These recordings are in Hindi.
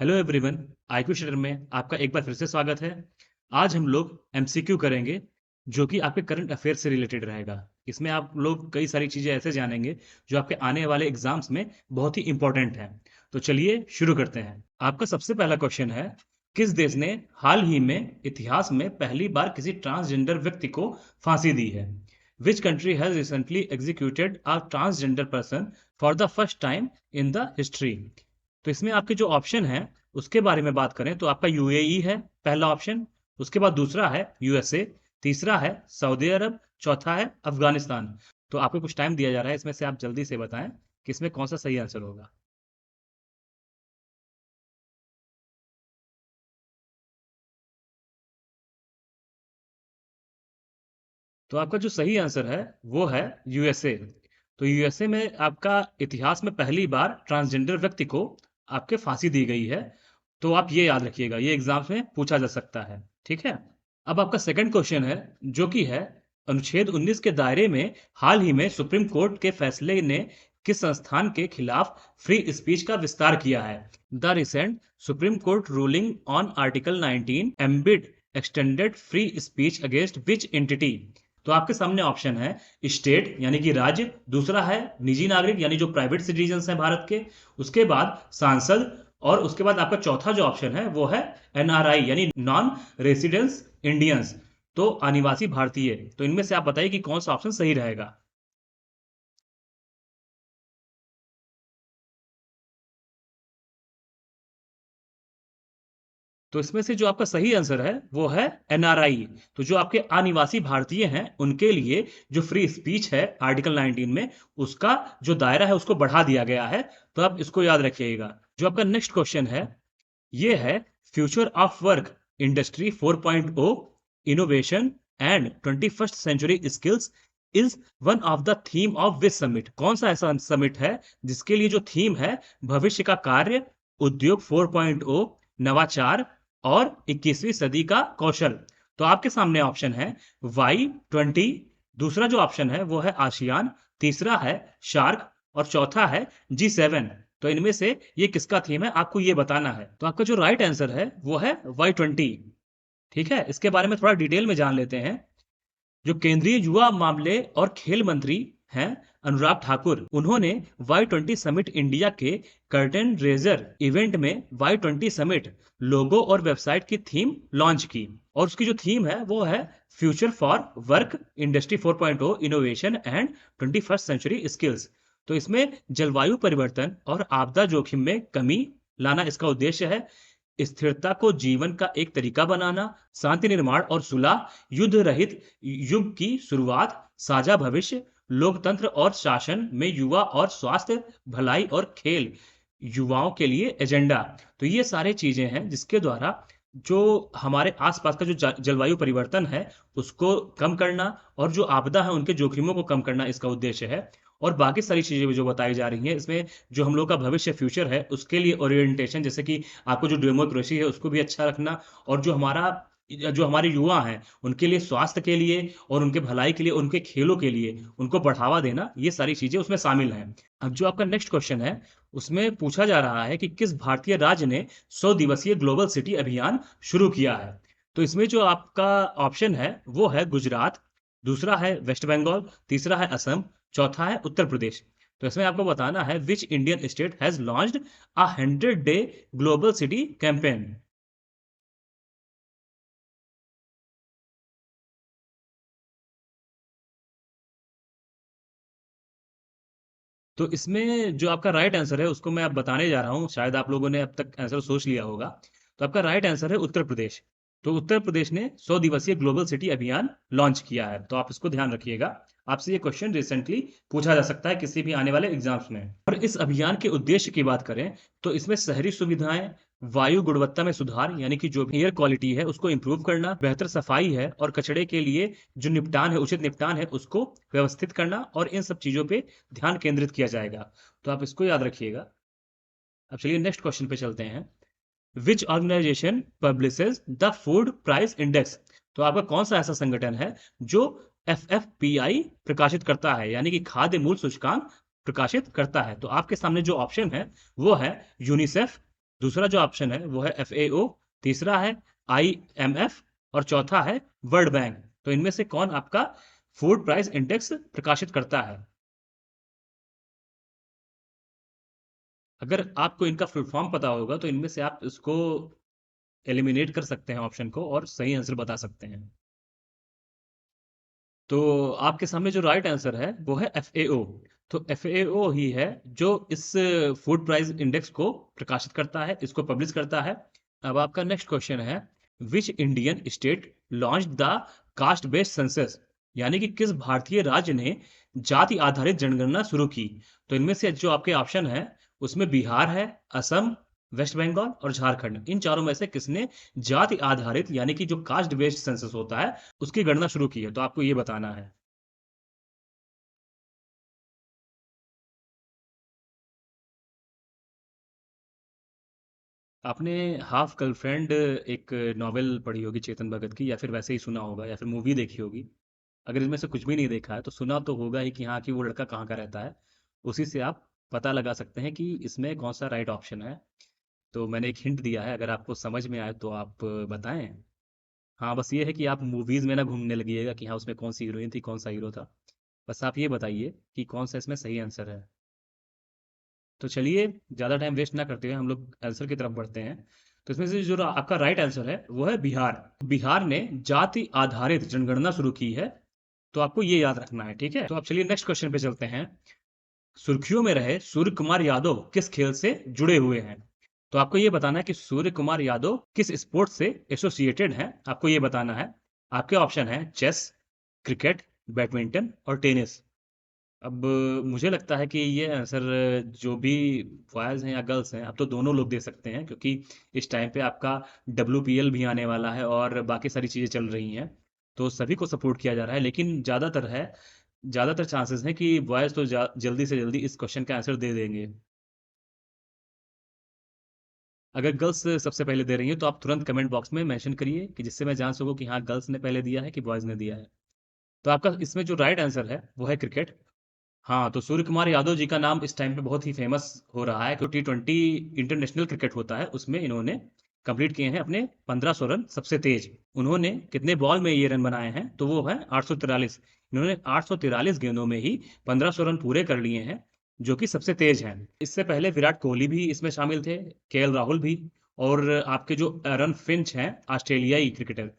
हेलो एवरीवन, आईक्यू शेयर में आपका एक बार फिर से स्वागत है। आज हम लोग एमसीक्यू करेंगे जो कि आपके करंट अफेयर से रिलेटेड रहेगा। इसमें आप लोग कई सारी चीज़ें ऐसे जानेंगे जो आपके आने वाले एग्जाम्स में बहुत ही इंपॉर्टेंट हैं। तो चलिए शुरू करते हैं। आपका सबसे पहला क्वेश्चन है, किस देश ने हाल ही में इतिहास में पहली बार किसी ट्रांसजेंडर व्यक्ति को फांसी दी है? Which country has recently executed a transgender person for the first time in the history? तो इसमें आपके जो ऑप्शन है उसके बारे में बात करें तो आपका यूएई है पहला ऑप्शन, उसके बाद दूसरा है यूएसए, तीसरा है सऊदी अरब, चौथा है अफगानिस्तान। तो आपको कुछ टाइम दिया जा रहा है, इसमें से आप जल्दी से बताएं कि इसमें कौन सा सही आंसर होगा। तो आपका जो सही आंसर है वो है यूएसए। तो यूएसए में आपका इतिहास में पहली बार ट्रांसजेंडर व्यक्ति को आपके फांसी दी गई है। तो आप ये याद रखिएगा, ये एग्जाम्स में पूछा जा सकता है। ठीक है। अब आपका सेकंड क्वेश्चन है जो कि है, अनुच्छेद 19 के दायरे में हाल ही में सुप्रीम कोर्ट के फैसले ने किस संस्थान के खिलाफ फ्री स्पीच का विस्तार किया है? The recent supreme court ruling on article 19 Embiid extended free speech against which entity? तो आपके सामने ऑप्शन है, स्टेट यानी कि राज्य, दूसरा है निजी नागरिक यानी जो प्राइवेट सिटीजन हैं भारत के, उसके बाद सांसद, और उसके बाद आपका चौथा जो ऑप्शन है वो है एनआरआई यानी नॉन रेसिडेंस इंडियंस, तो अनिवासी भारतीय। तो इनमें से आप बताइए कि कौन सा ऑप्शन सही रहेगा। तो इसमें से जो आपका सही आंसर है वो है एनआरआई। तो जो आपके अनिवासी भारतीय हैं उनके लिए जो फ्री स्पीच है आर्टिकल 19 में, उसका जो दायरा है उसको बढ़ा दिया गया है। तो आप इसको याद रखिएगा। जो आपका नेक्स्ट क्वेश्चन है ये है, future of work industry 4.0 innovation and 21st century skills is one of the theme of which summit? कौन सा ऐसा समिट है जिसके लिए जो थीम है भविष्य का कार्य, उद्योग 4.0, नवाचार और 21वीं सदी का कौशल? तो आपके सामने ऑप्शन है Y20, दूसरा जो ऑप्शन है वो है आशियान, तीसरा है शार्क और चौथा है G7। तो इनमें से ये किसका थीम है आपको ये बताना है। तो आपका जो राइट आंसर है वो है Y20। ठीक है, इसके बारे में थोड़ा डिटेल में जान लेते हैं। जो केंद्रीय युवा मामले और खेल मंत्री हैं अनुराग ठाकुर, उन्होंने Y20 समिट इंडिया के कर्टेन रेजर इवेंट में Y20 समिट लोगो और वेबसाइट की थीम लॉन्च की, और उसकी जो थीम है वो है future for work industry 4.0 innovation and 21st century skills. तो इसमें जलवायु परिवर्तन और आपदा जोखिम में कमी लाना इसका उद्देश्य है, स्थिरता को जीवन का एक तरीका बनाना, शांति निर्माण और सुलह, युद्ध रहित युग की शुरुआत, साझा भविष्य, लोकतंत्र और शासन में युवा और स्वास्थ्य, भलाई और खेल, युवाओं के लिए एजेंडा। तो ये सारे चीजें हैं जिसके द्वारा जो हमारे आसपास का जो जलवायु परिवर्तन है उसको कम करना और जो आपदा है उनके जोखिमों को कम करना इसका उद्देश्य है। और बाकी सारी चीजें जो बताई जा रही हैं इसमें, जो हम लोग का भविष्य फ्यूचर है उसके लिए ओरिएंटेशन, जैसे कि आपको जो डेमोक्रेसी है उसको भी अच्छा रखना, और जो हमारे युवा हैं उनके लिए स्वास्थ्य के लिए और उनके भलाई के लिए, उनके खेलों के लिए उनको बढ़ावा देना, ये सारी चीजें उसमें शामिल हैं। अब जो आपका नेक्स्ट क्वेश्चन है उसमें पूछा जा रहा है कि किस भारतीय राज्य ने 100 दिवसीय ग्लोबल सिटी अभियान शुरू किया है? तो इसमें जो आपका ऑप्शन है वो है गुजरात, दूसरा है वेस्ट बंगाल, तीसरा है असम, चौथा है उत्तर प्रदेश। तो इसमें आपको बताना है which Indian state has launched a 100 day global city campaign? तो इसमें जो आपका राइट आंसर है उसको मैं अब बताने जा रहा हूँ, शायद आप लोगों ने अब तक आंसर सोच लिया होगा। तो आपका राइट आंसर है उत्तर प्रदेश। तो उत्तर प्रदेश ने 100 दिवसीय ग्लोबल सिटी अभियान लॉन्च किया है, तो आप इसको ध्यान रखिएगा। आपसे ये क्वेश्चन रिसेंटली पूछा जा सकता है किसी भी आने वाले एग्जाम्स में। और इस अभियान के उद्देश्य की बात करें तो इसमें शहरी सुविधाएं, वायु गुणवत्ता में सुधार यानी कि जो भी एयर क्वालिटी है उसको इंप्रूव करना, बेहतर सफाई है और कचरे के लिए जो निपटान है, उचित निपटान है, उसको व्यवस्थित करना, और इन सब चीजों पे ध्यान केंद्रित किया जाएगा। तो आप इसको याद रखिएगा। अब चलिए नेक्स्ट क्वेश्चन पे चलते हैं। Which organization publishes the food price index? तो आपका कौन सा ऐसा संगठन है जो FFPI प्रकाशित करता है यानी कि खाद्य मूल्य सूचकांक प्रकाशित करता है? तो आपके सामने जो ऑप्शन है वो है यूनिसेफ, दूसरा जो ऑप्शन है वो है FAO, तीसरा है IMF और चौथा है वर्ल्ड बैंक। तो इनमें से कौन आपका फूड प्राइस इंडेक्स प्रकाशित करता है? अगर आपको इनका फुल फॉर्म पता होगा तो इनमें से आप इसको एलिमिनेट कर सकते हैं ऑप्शन को और सही आंसर बता सकते हैं। तो आपके सामने जो राइट आंसर है वो है FAO। तो FAO ही है जो इस फूड प्राइस इंडेक्स को प्रकाशित करता है, इसको पब्लिश करता है। अब आपका नेक्स्ट क्वेश्चन है, which Indian state launch the caste based census, यानी कि किस भारतीय राज्य ने जाति आधारित जनगणना शुरू की? तो इनमें से जो आपके ऑप्शन है उसमें बिहार है, असम, वेस्ट बंगाल और झारखंड। इन चारों में से किसने जाति आधारित यानी कि जो कास्ट बेस्ड सेंसस होता है उसकी गणना शुरू की है? तो आपको ये बताना है। आपने हाफ गर्लफ्रेंड एक नॉवेल पढ़ी होगी चेतन भगत की, या फिर वैसे ही सुना होगा, या फिर मूवी देखी होगी। अगर इसमें से कुछ भी नहीं देखा है तो सुना तो होगा ही कि हाँ कि वो लड़का कहाँ का रहता है। उसी से आप पता लगा सकते हैं कि इसमें कौन सा राइट ऑप्शन है। तो मैंने एक हिंट दिया है, अगर आपको समझ में आए तो आप बताएं। हाँ, बस ये है कि आप मूवीज में ना घूमने लगिएगा कि हाँ उसमें कौन सी हीरोइन थी कौन सा हीरो था। बस आप ये बताइए कि कौन सा इसमें सही आंसर है। तो चलिए, ज़्यादा टाइम वेस्ट ना करते हुए हम लोग आंसर की तरफ बढ़ते हैं। तो इसमें से जो आपका राइट आंसर है वो है बिहार। बिहार ने जाति आधारित जनगणना शुरू की है। तो आपको ये याद रखना है, ठीक है? तो आप चलिए नेक्स्ट क्वेश्चन पे चलते हैं। सुर्खियों में रहे सूर्य कुमार यादव किस खेल से जुड़े हुए हैं? तो आपको ये बताना है कि सूर्य कुमार यादव किस स्पोर्ट से एसोसिएटेड हैं, आपको ये बताना है। आपके ऑप्शन है चेस, क्रिकेट, बैडमिंटन और टेनिस। अब मुझे लगता है कि ये आंसर जो भी बॉयज़ हैं या गर्ल्स हैं, अब तो दोनों लोग दे सकते हैं, क्योंकि इस टाइम पे आपका WPL भी आने वाला है और बाकी सारी चीज़ें चल रही हैं। तो सभी को सपोर्ट किया जा रहा है, लेकिन ज़्यादातर चांसेस हैं कि बॉयज़ तो जल्दी से जल्दी इस क्वेश्चन का आंसर दे देंगे। अगर गर्ल्स सबसे पहले दे रही हैं तो आप तुरंत कमेंट बॉक्स में मेंशन करिए कि जिससे मैं जान सकूं कि हाँ गर्ल्स ने पहले दिया है कि बॉयज़ ने दिया है। तो आपका इसमें जो राइट आंसर है वो है क्रिकेट। हाँ, तो सूर्य कुमार यादव जी का नाम इस टाइम पे बहुत ही फेमस हो रहा है, क्योंकि T20 इंटरनेशनल क्रिकेट होता है उसमें इन्होंने कंप्लीट किए हैं अपने 1500 रन सबसे तेज। उन्होंने कितने बॉल में ये रन बनाए हैं? तो वो है 843। इन्होंने 843 गेंदों में ही 1500 रन पूरे कर लिए हैं, जो कि सबसे तेज हैं। इससे पहले विराट कोहली भी इसमें शामिल थे, KL राहुल भी, और आपके जो एरन फिंच हैं ऑस्ट्रेलियाई क्रिकेटर,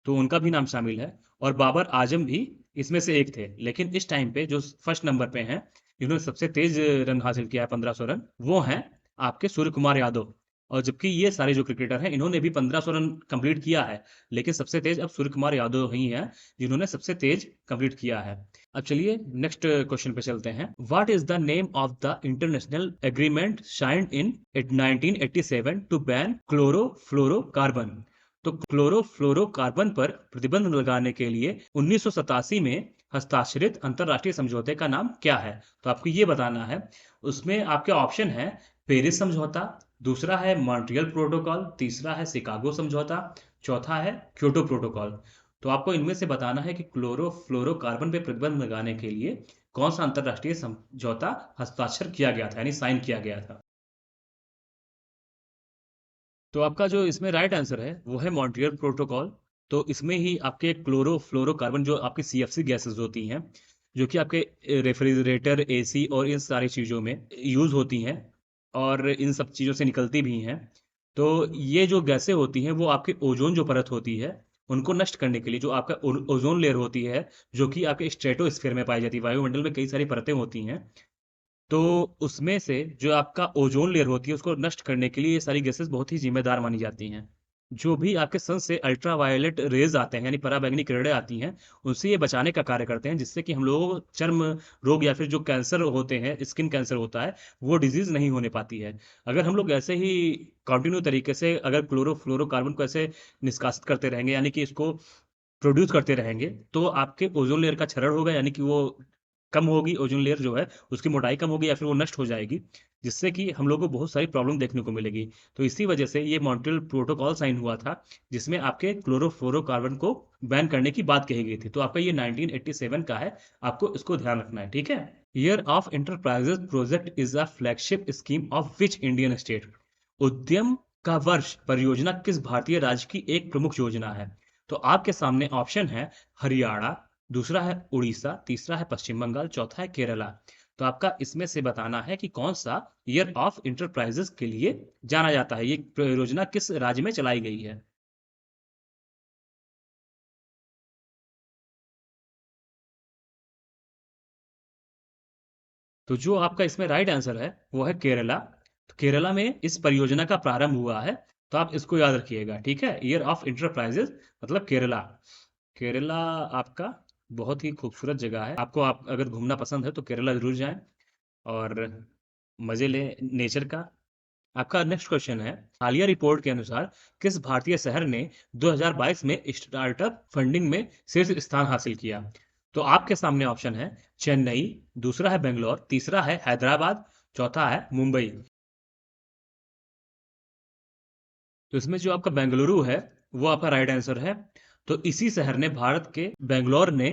तो उनका भी नाम शामिल है। और बाबर आजम भी इसमें से एक थे। लेकिन इस टाइम पे जो फर्स्ट नंबर पे हैं, जिन्होंने सबसे तेज रन हासिल किया है 1500 रन, वो हैं आपके सूर्य कुमार यादव। और जबकि ये सारे जो क्रिकेटर हैं इन्होंने भी 1500 रन कंप्लीट किया है, लेकिन सबसे तेज अब सूर्य कुमार यादव ही हैं जिन्होंने सबसे तेज कंप्लीट किया है। अब चलिए नेक्स्ट क्वेश्चन पे चलते हैं। What is the name of the international agreement signed in 1987 to ban chlorofluorocarbon? तो क्लोरोफ्लोरोकार्बन पर प्रतिबंध लगाने के लिए 1987 में हस्ताक्षरित अंतरराष्ट्रीय समझौते का नाम क्या है? तो आपको ये बताना है। उसमें आपके ऑप्शन है पेरिस समझौता, दूसरा है मॉन्ट्रियल प्रोटोकॉल, तीसरा है शिकागो समझौता, चौथा है क्योटो प्रोटोकॉल। तो आपको इनमें से बताना है कि क्लोरोफ्लोरोकार्बन पे प्रतिबंध लगाने के लिए कौन सा अंतरराष्ट्रीय समझौता हस्ताक्षर किया गया था, यानी साइन किया गया था। तो आपका जो इसमें राइट आंसर है वो है मॉन्ट्रियल प्रोटोकॉल। तो इसमें ही आपके क्लोरोफ्लोरोकार्बन जो आपकी CFC गैसेस होती हैं, जो कि आपके रेफ्रिजरेटर, AC और इन सारी चीज़ों में यूज़ होती हैं और इन सब चीज़ों से निकलती भी हैं। तो ये जो गैसें होती हैं वो आपके ओजोन जो परत होती है उनको नष्ट करने के लिए, जो आपका ओजोन लेयर होती है, जो कि आपके स्ट्रेटोस्फीयर में पाई जाती है, वायुमंडल में कई सारी परतें होती हैं। तो उसमें से जो आपका ओजोन लेयर होती है उसको नष्ट करने के लिए ये सारी गैसेस बहुत ही जिम्मेदार मानी जाती हैं। जो भी आपके सन से अल्ट्रावायलेट रेज आते हैं, यानी पराबैंगनी किरणें आती हैं, उनसे ये बचाने का कार्य करते हैं, जिससे कि हम लोगों को चर्म रोग या फिर जो कैंसर होते हैं, स्किन कैंसर होता है, वो डिजीज नहीं होने पाती है। अगर हम लोग ऐसे ही कंटिन्यू तरीके से अगर क्लोरोफ्लोरोकार्बन को ऐसे निष्कासित करते रहेंगे, यानी कि इसको प्रोड्यूस करते रहेंगे, तो आपके ओजोन लेयर का क्षरण होगा, यानी कि वो कम होगी, ओजोन लेयर जो है उसकी मोटाई कम होगी या फिर वो नष्ट हो जाएगी, जिससे कि हम लोग को बहुत सारी प्रॉब्लम देखने को मिलेगी। तो इसी वजह से ये मॉन्ट्रियल प्रोटोकॉल साइन हुआ था, जिसमें आपके क्लोरोफ्लोरोकार्बन को बैन करने की बात कही गई थी। तो आपका ये 1987 का है, आपको इसको ध्यान रखना है, ठीक है? Year of enterprises project is a flagship scheme of which Indian state? उद्यम का वर्ष परियोजना किस भारतीय राज्य की एक प्रमुख योजना है? तो आपके सामने ऑप्शन है हरियाणा, दूसरा है उड़ीसा, तीसरा है पश्चिम बंगाल, चौथा है केरला। तो आपका इसमें से बताना है कि कौन सा ईयर ऑफ इंटरप्राइजेस के लिए जाना जाता है, ये परियोजना किस राज्य में चलाई गई है। तो जो आपका इसमें राइट आंसर है वो है केरला। तो केरला में इस परियोजना का प्रारंभ हुआ है। तो आप इसको याद रखिएगा, ठीक है। ईयर ऑफ इंटरप्राइजेस मतलब केरला। केरला आपका बहुत ही खूबसूरत जगह है। आपको आप अगर घूमना पसंद है तो केरला जरूर जाएं और मजे लें नेचर का। आपका नेक्स्ट क्वेश्चन है, हालिया रिपोर्ट के अनुसार किस भारतीय शहर ने 2022 में स्टार्टअप फंडिंग में शीर्ष स्थान हासिल किया? तो आपके सामने ऑप्शन है चेन्नई, दूसरा है बेंगलोर, तीसरा है हैदराबाद, चौथा है मुंबई। तो इसमें जो आपका बेंगलुरु है वो आपका राइट आंसर है। तो इसी शहर ने भारत के बेंगलोर ने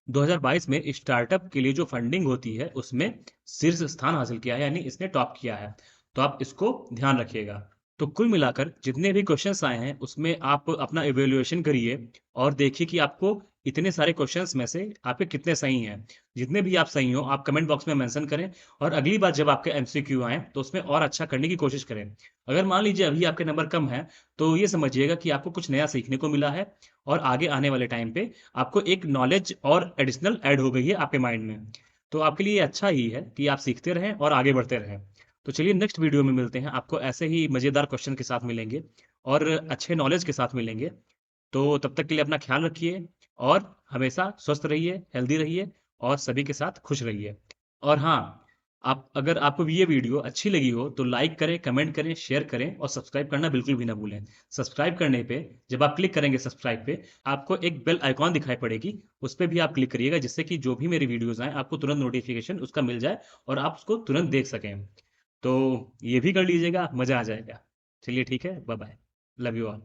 2022 में स्टार्टअप के लिए जो फंडिंग होती है उसमें शीर्ष स्थान हासिल किया है, यानी इसने टॉप किया है। तो आप इसको ध्यान रखिएगा। तो कुल मिलाकर जितने भी क्वेश्चंस आए हैं उसमें आप अपना इवेल्युएशन करिए और देखिए कि आपको इतने सारे क्वेश्चंस में से आपके कितने सही हैं। जितने भी आप सही हो आप कमेंट बॉक्स में मेंशन करें और अगली बार जब आपके एमसीक्यू आए तो उसमें और अच्छा करने की कोशिश करें। अगर मान लीजिए अभी आपके नंबर कम है तो ये समझिएगा कि आपको कुछ नया सीखने को मिला है और आगे आने वाले टाइम पे आपको एक नॉलेज और एडिशनल ऐड हो गई है आपके माइंड में। तो आपके लिए अच्छा ही है कि आप सीखते रहें और आगे बढ़ते रहें। तो चलिए नेक्स्ट वीडियो में मिलते हैं, आपको ऐसे ही मज़ेदार क्वेश्चन के साथ मिलेंगे और अच्छे नॉलेज के साथ मिलेंगे। तो तब तक के लिए अपना ख्याल रखिए और हमेशा स्वस्थ रहिए, हेल्दी रहिए और सभी के साथ खुश रहिए। और हाँ, आप अगर आपको ये वीडियो अच्छी लगी हो तो लाइक करें, कमेंट करें, शेयर करें और सब्सक्राइब करना बिल्कुल भी ना भूलें। सब्सक्राइब करने पे जब आप क्लिक करेंगे सब्सक्राइब पे, आपको एक बेल आइकॉन दिखाई पड़ेगी, उस पे भी आप क्लिक करिएगा जिससे कि जो भी मेरी वीडियोज़ आएँ आपको तुरंत नोटिफ़िकेशन उसका मिल जाए और आप उसको तुरंत देख सकें। तो ये भी कर लीजिएगा, मज़ा आ जाएगा। चलिए ठीक है, bye bye. Love you all.